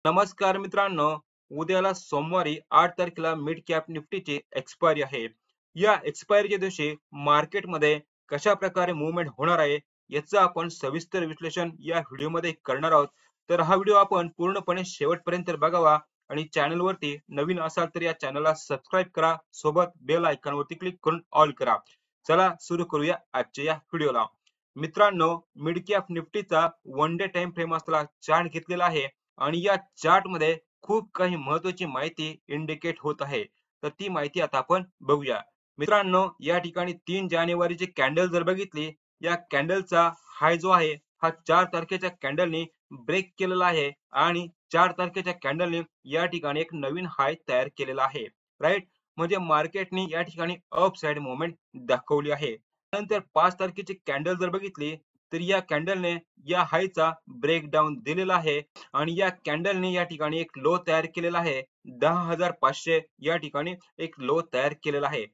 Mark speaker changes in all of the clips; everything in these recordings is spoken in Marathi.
Speaker 1: नमस्कार मित्रांनो, उद्याला सोमवारी 8 तारखेला मिड कॅप निफ्टीची एक्सपायरी आहे. या एक्सपायरीच्या दिवशी मार्केटमध्ये कशा प्रकारे मूव्हमेंट होणार आहे, याचं आपण सविस्तर विश्लेषण या व्हिडिओमध्ये करणार आहोत. तर हा व्हिडिओ आपण पूर्णपणे शेवटपर्यंत बघावा आणि चॅनलवरती नवीन असाल तर या चॅनलला सबस्क्राईब करा. सोबत बेल आयकॉनवरती क्लिक करून ऑल करा. चला सुरू करूया आजच्या या व्हिडिओला. मित्रांनो, मिड कॅप निफ्टीचा वन डे टाइम फ्रेम असलेला चार्ट घेतलेला आहे आणि या चार्ट मध्ये खूप काही महत्त्वाची माहिती इंडिकेट होत आहे. तर ती माहिती आता आपण बघूया. मित्रांनो, या ठिकाणी 3 जानेवारीची कॅन्डल जर बघितली, या कॅन्डलचा हाय जो आहे हा 4 तारखेच्या कॅन्डलनी ब्रेक केलेला आहे आणि 4 तारखेच्या कॅन्डलने या ठिकाणी एक नवीन हाय तयार केलेला आहे. राईट? म्हणजे मार्केटने या ठिकाणी अप साइड मुवमेंट दाखवली आहे. नंतर 5 तारखेची कॅन्डल जर बघितली, तर या कॅन्डलने या हायचा ब्रेकडाउन दिलेला आहे आणि या कॅन्डलने या ठिकाणी एक लो तयार केलेला आहे. 10,500 या ठिकाणी एक लो तयार केलेला आहे.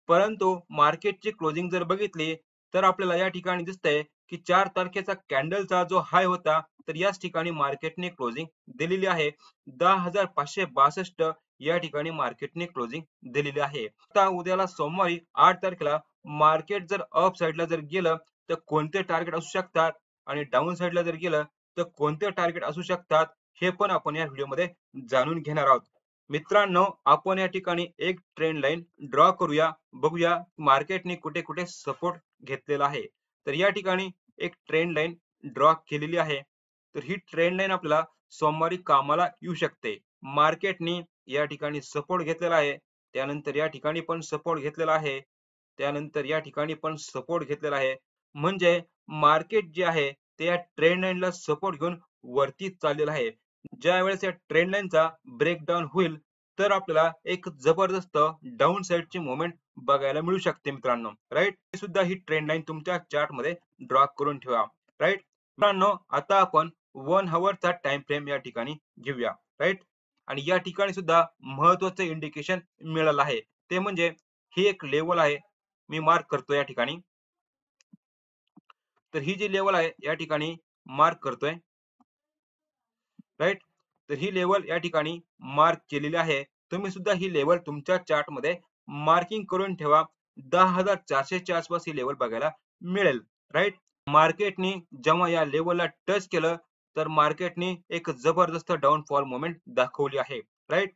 Speaker 1: परंतु मार्केटची क्लोजिंग जर बघितली, तर आपल्याला या ठिकाणी दिसतंय की 4 तारखेचा कॅन्डलचा जो हाय होता, तर याच ठिकाणी मार्केटने क्लोजिंग दिलेली आहे. 10,562 या ठिकाणी मार्केटने क्लोजिंग दिलेली आहे. आता उद्याला सोमवारी 8 तारखेला मार्केट जर अप साइडला जर गेलं, तर कोणते टार्गेट असू शकतात आणि डाउन साइडला जर गेलं, तर कोणते टार्गेट असू शकतात, हे पण आपण या व्हिडिओमध्ये जाणून घेणार आहोत. मित्रांनो, आपण या ठिकाणी एक ट्रेंड लाईन ड्रॉ करूया. बघूया मार्केटने कुठे कुठे सपोर्ट घेतलेला आहे. तर या ठिकाणी एक ट्रेंड लाईन ड्रॉ केलेली आहे. तर ही ट्रेंड लाईन आपल्याला सोमवारी कामाला येऊ शकते. मार्केटने या ठिकाणी सपोर्ट घेतलेला आहे. त्यानंतर या ठिकाणी पण सपोर्ट घेतलेला आहे. त्यानंतर या ठिकाणी पण सपोर्ट घेतलेला आहे. म्हणजे मार्केट जे आहे ते या ट्रेंड लाईनला सपोर्ट घेऊन वरती चाललेलं आहे. ज्यावेळेस या ट्रेंड लाईनचा ब्रेकडाउन होईल, तर आपल्याला एक जबरदस्त डाउन साइडची मूव्हमेंट बघायला मिळू शकते मित्रांनो. राईट? सुद्धा ही ट्रेंड लाईन तुमच्या चार्ट मध्ये ड्रॉ करून ठेवा. राईट? मित्रांनो, आता आपण 1 हॉवरचा टाइम फ्रेम या ठिकाणी घेऊया. राईट? आणि या ठिकाणी सुद्धा महत्त्वाचं इंडिकेशन मिळालं आहे. ते म्हणजे ही एक लेवल आहे. मी मार्क करतो या ठिकाणी. तर ही जी लेवल आहे या ठिकाणी मार्क करतोय. राईट? तर ही लेवल या ठिकाणी मार्क केलेली आहे. तुम्ही सुद्धा ही लेवल तुमच्या चार्ट मध्ये मार्किंग करून ठेवा. 10,400 च्या आसपास ही लेवल बघायला मिळेल. राईट? मार्केटनी जेव्हा या लेवलला टच केलं, तर मार्केटनी एक जबरदस्त डाउनफॉल मोमेंट दाखवली आहे. राईट?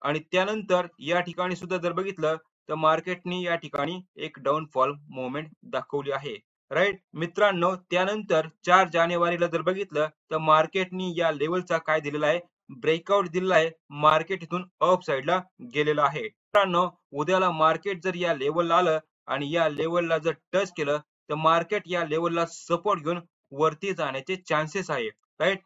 Speaker 1: आणि त्यानंतर या ठिकाणी सुद्धा जर बघितलं, तर मार्केटनी या ठिकाणी एक डाउनफॉल मोमेंट दाखवली आहे. राईट? मित्रांनो, त्यानंतर 4 जानेवारीला जर बघितलं, तर मार्केटनी या लेवलचा काय दिलेला आहे, ब्रेकआउट दिलेला आहे. मार्केट इथून अप साइडला गेलेलं आहे. मित्रांनो, उद्याला मार्केट जर या लेवलला आलं आणि या लेवलला जर टच केलं, तर मार्केट या लेवलला सपोर्ट घेऊन वरती जाण्याचे चान्सेस आहे. राईट?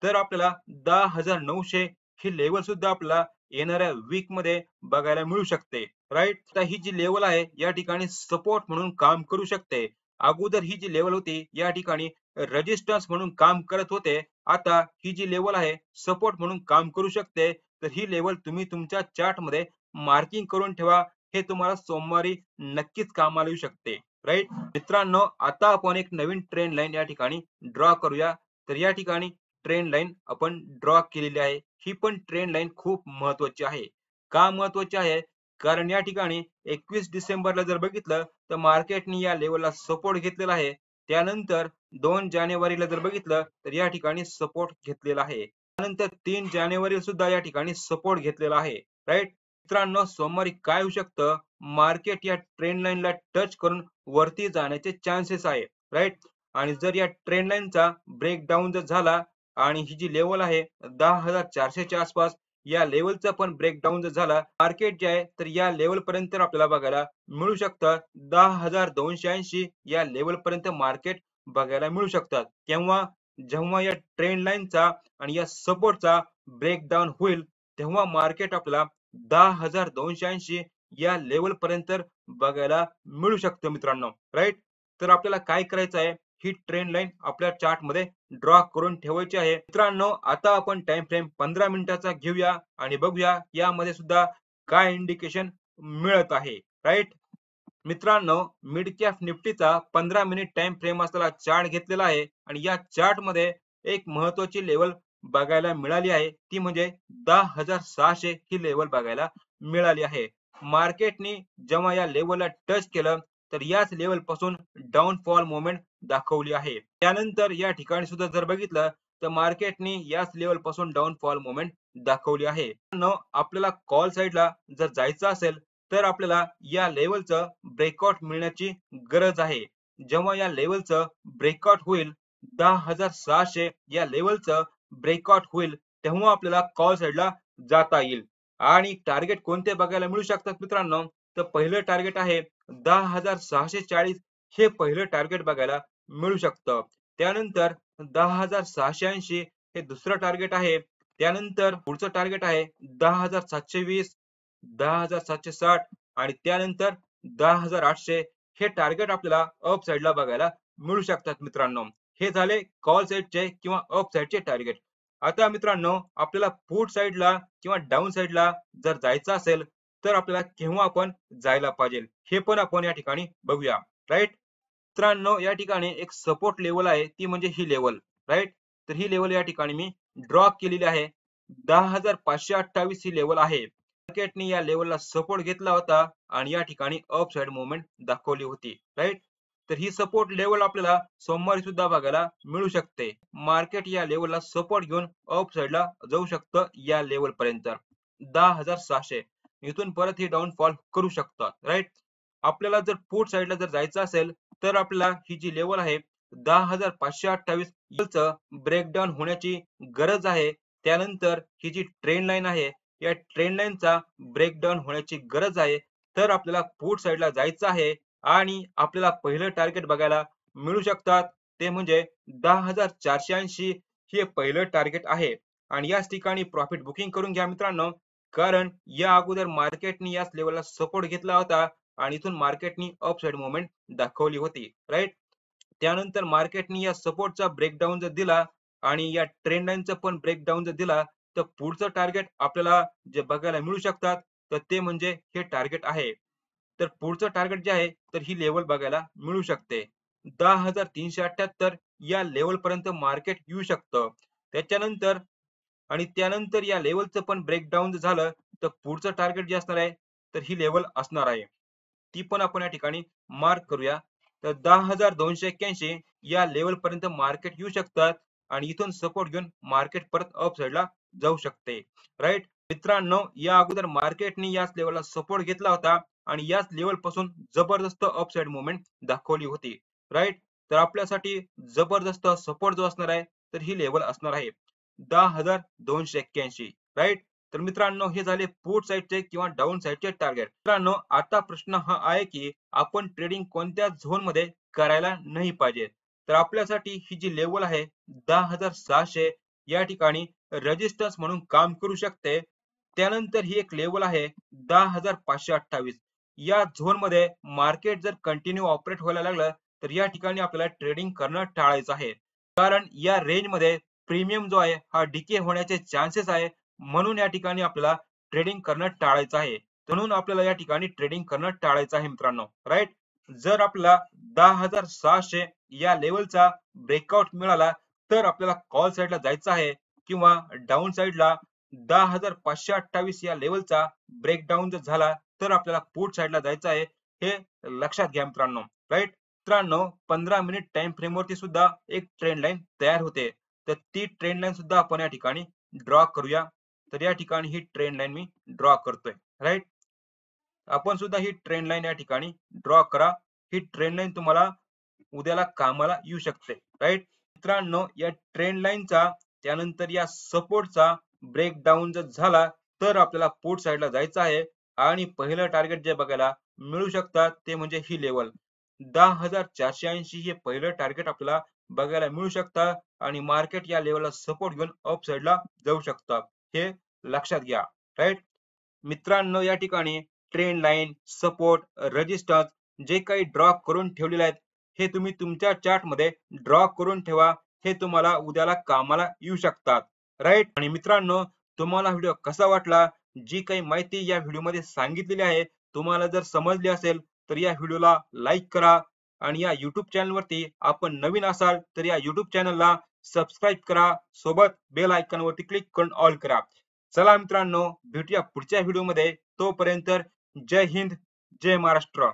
Speaker 1: तर आपल्याला 10,900 ही लेवल सुद्धा आपल्याला येणाऱ्या वीक मध्ये बघायला मिळू शकते. राईट? तर ही जी लेवल आहे या ठिकाणी सपोर्ट म्हणून काम करू शकते. अगोदर ही जी लेवल होती या ठिकाणी रेजिस्टन्स म्हणून काम करत होते. आता ही जी लेवल आहे सपोर्ट म्हणून काम करू शकते. तर ही लेवल तुम्ही तुमच्या चार्ट मध्ये मार्किंग करून ठेवा. हे तुम्हाला सोमवारी नक्कीच कामाला येऊ शकते. राईट? मित्रांनो, आता आपण एक नवीन ट्रेंड लाईन या ठिकाणी ड्रॉ करूया. तर या ठिकाणी ट्रेंड लाईन आपण ड्रॉ केलेली आहे. ही पण ट्रेंड लाईन खूप महत्त्वाची आहे. का महत्त्वाची आहे? कारण या ठिकाणी 21 डिसेंबरला जर बघितलं, तर मार्केटने या लेवलला सपोर्ट घेतलेला आहे. त्यानंतर 2 जानेवारीला जर बघितलं, तर या ठिकाणी सपोर्ट घेतलेला आहे. त्यानंतर 3 जानेवारीला सुद्धा या ठिकाणी सपोर्ट घेतलेला आहे. राईट? मित्रांनो, सोमवारी काय होऊ शकतं? मार्केट या ट्रेंड लाईनला टच करून वरती जाण्याचे चान्सेस आहे. राईट? आणि जर या ट्रेंड लाईनचा ब्रेकडाउन जर झाला आणि ही जी लेवल आहे 10,400 च्या आसपास, या लेवलचा पण ब्रेकडाउन जर झाला, मार्केट जे आहे तर या लेवल पर्यंत आपल्याला बघायला मिळू शकतं. 10,280 या लेवल पर्यंत मार्केट बघायला मिळू शकतात. तेव्हा जेव्हा या ट्रेंड लाईनचा आणि या सपोर्टचा ब्रेकडाउन होईल, तेव्हा मार्केट आपल्याला 10,280 या लेवल पर्यंत बघायला मिळू शकतं मित्रांनो. राईट? तर आपल्याला काय करायचं आहे, ही ट्रेंड लाईन आपल्या चार्ट मध्ये ड्रॉ करून ठेवायची आहे. मित्रांनो, आता आपण टाइम फ्रेम 15 मिनिटाचा घेऊया आणि बघूया यामध्ये सुद्धा काय इंडिकेशन मिळत आहे. राईट? मित्रांनो, मिड कॅप निफ्टीचा 15 मिनिट टाइम फ्रेम असलेला चार्ट घेतलेला आहे आणि या चार्ट मध्ये एक महत्त्वाची लेवल बघायला मिळाली आहे ती म्हणजे 10,600 ही लेवल बघायला मिळाली आहे. मार्केटने जेव्हा या लेवलला टच केलं तर याच लेवल पासून डाऊनफॉल मोमेंट दाखवली आहे. त्यानंतर या ठिकाणी सुद्धा जर बघितलं तर मार्केटने याच लेवल पासून डाऊनफॉल मोमेंट दाखवली आहे. आपल्याला कॉल साईडला जर जायचं असेल तर आपल्याला या लेवलचं ब्रेकआउट मिळण्याची गरज आहे. जेव्हा या लेवलचं ब्रेकआउट होईल 10,600 या लेवलचं ब्रेकआउट होईल तेव्हा आपल्याला कॉल साईडला जाता येईल. आणि टार्गेट कोणते बघायला मिळू शकतात मित्रांनो, तर पहिलं टार्गेट आहे 10,640 हे पहिलं टार्गेट बघायला मिळू शकतं. त्यानंतर 10,680 हे दुसरं टार्गेट आहे. त्यानंतर पुढचं टार्गेट आहे 10,720, 10,760 आणि त्यानंतर 10,800 हे टार्गेट आपल्याला अप साईडला बघायला मिळू शकतात मित्रांनो. हे झाले कॉल साईडचे किंवा अप साईडचे टार्गेट. आता मित्रांनो आपल्याला पुट साईडला किंवा डाऊन साईडला जर जायचं असेल तर आपल्याला केव्हा आपण जायला पाहिजे हे पण आपण या ठिकाणी बघूया. राईट मित्रांनो, या ठिकाणी एक सपोर्ट लेवल आहे ती म्हणजे ही लेवल. राईट तर ही लेवल या ठिकाणी मी ड्रॉ केलेली आहे. 10,528 ही लेवल आहे. मार्केटने या लेवलला सपोर्ट घेतला होता आणि या ठिकाणी अप साइड मुवमेंट दाखवली होती. राईट तर ही सपोर्ट लेवल आपल्याला सोमवारी सुद्धा बघायला मिळू शकते. मार्केट या लेवलला सपोर्ट घेऊन अप साइडला जाऊ शकतं या लेवल पर्यंत 10,600. इथून परत ही डाऊनफॉल करू शकतात. राईट आपल्याला जर पुट साइडला जर जायचं असेल तर आपल्याला ही जी लेवल आहे 10,528 चं ब्रेकडाऊन होण्याची गरज आहे. त्यानंतर ही जी ट्रेंड लाईन आहे या ट्रेंड लाईनचा ब्रेकडाऊन होण्याची गरज आहे. तर आपल्याला पुट साइडला जायचं आहे आणि आपल्याला पहिलं टार्गेट बघायला मिळू शकतात ते म्हणजे 10,480 हे पहिलं टार्गेट आहे. आणि याच ठिकाणी प्रॉफिट बुकिंग करून घ्या मित्रांनो, कारण या अगोदर मार्केटने याच लेवलला सपोर्ट घेतला होता आणि इथून मार्केटनी अप साइड मुवमेंट दाखवली होती. राईट त्यानंतर मार्केटने या सपोर्टचा ब्रेकडाऊन जर दिला आणि या ट्रेंड लाईनचा पण ब्रेकडाऊन जर दिला तर पुढचं टार्गेट आपल्याला जे बघायला मिळू शकतात तर ते म्हणजे हे टार्गेट आहे. तर पुढचं टार्गेट जे आहे तर ही लेवल बघायला मिळू शकते. 10,378 या लेवल पर्यंत मार्केट येऊ शकतं. त्याच्यानंतर आणि त्यानंतर या लेवलचं पण ब्रेकडाऊन झालं तर पुढचं टार्गेट जे असणार आहे तर ही लेवल असणार आहे. ती पण आपण या ठिकाणी मार्क करूया. तर 10,281 या लेवल पर्यंत मार्केट येऊ शकतात आणि इथून सपोर्ट घेऊन मार्केट परत अप साइडला जाऊ शकते. राईट मित्रांनो, या अगोदर मार्केटने याच लेवलला सपोर्ट घेतला होता आणि याच लेवल पासून जबरदस्त अप साइड मुवमेंट दाखवली होती. राईट तर आपल्यासाठी जबरदस्त सपोर्ट जो असणार आहे तर ही लेवल असणार आहे 10,281. राईट तर मित्रांनो हे झाले पुट साइडचे किंवा डाऊन साइडचे टार्गेट. मित्रांनो आता प्रश्न हा आहे की आपण ट्रेडिंग कोणत्या झोन मध्ये करायला नाही पाहिजे. तर आपल्यासाठी ही जी लेवल आहे 10,600 या ठिकाणी रेजिस्टन्स म्हणून काम करू शकते. त्यानंतर ही एक लेवल आहे 10,528 या झोन मध्ये मार्केट जर कंटिन्यू ऑपरेट व्हायला लागलं तर या ठिकाणी आपल्याला ट्रेडिंग करणं टाळायचं आहे. कारण या रेंज मध्ये प्रीमियम जो आहे हा डिके होण्याचे चान्सेस आहे. म्हणून या ठिकाणी आपल्याला ट्रेडिंग करणं टाळायचं आहे. म्हणून आपल्याला या ठिकाणी ट्रेडिंग करणं टाळायचं आहे मित्रांनो. राईट जर आपल्याला 10,600 या लेवलचा ब्रेकआउट मिळाला तर आपल्याला कॉल साईडला जायचं आहे किंवा डाऊन साईडला 10,528 या लेवलचा ब्रेकडाऊन जर झाला तर आपल्याला पुट साईडला जायचं आहे. हे लक्षात घ्या मित्रांनो. राईट मित्रांनो 15 मिनिट टाइम फ्रेम वरती सुद्धा एक ट्रेंड लाईन तयार होते. तर ती ट्रेंड लाईन सुद्धा आपण या ठिकाणी ड्रॉ करूया. तर या ठिकाणी ही ट्रेंड लाईन मी ड्रॉ करतोय. राईट आपण सुद्धा ही ट्रेंड लाईन या ठिकाणी ड्रॉ करा. ही ट्रेंड लाईन तुम्हाला उद्याला कामाला येऊ शकते. राईट मित्रांनो या ट्रेंड लाईनचा त्यानंतर या सपोर्टचा ब्रेकडाऊन जर झाला तर आपल्याला पुट साईडला जायचं आहे आणि पहिलं टार्गेट जे बघायला मिळू शकतात ते म्हणजे ही लेवल 10,480 हे पहिलं टार्गेट आपल्याला बघायला मिळू शकतं आणि मार्केट या लेवलला सपोर्ट घेऊन अप साईडला जाऊ शकतात. हे लक्षात घ्या. राईट मित्रांनो या ठिकाणी ट्रेंड लाईन सपोर्ट रेजिस्टन्स जे काही ड्रॉ करून ठेवलेले आहेत हे तुम्ही तुमच्या चार्ट मध्ये ड्रॉ करून ठेवा. हे तुम्हाला उद्याला कामाला येऊ शकतात. राईट आणि मित्रांनो तुम्हाला व्हिडिओ कसा वाटला, जी काही माहिती या व्हिडिओ मध्ये सांगितलेली आहे तुम्हाला जर समजली असेल तर या व्हिडिओला लाईक करा आणि या YouTube चॅनल वरती आपण नवीन असाल तर या YouTube चॅनलला सबस्क्राईब करा, सोबत बेल आयकॉन वरती क्लिक करून ऑल करा. चला मित्रांनो, भेटूया पुढच्या व्हिडिओमध्ये. तोपर्यंत जय हिंद, जय महाराष्ट्र.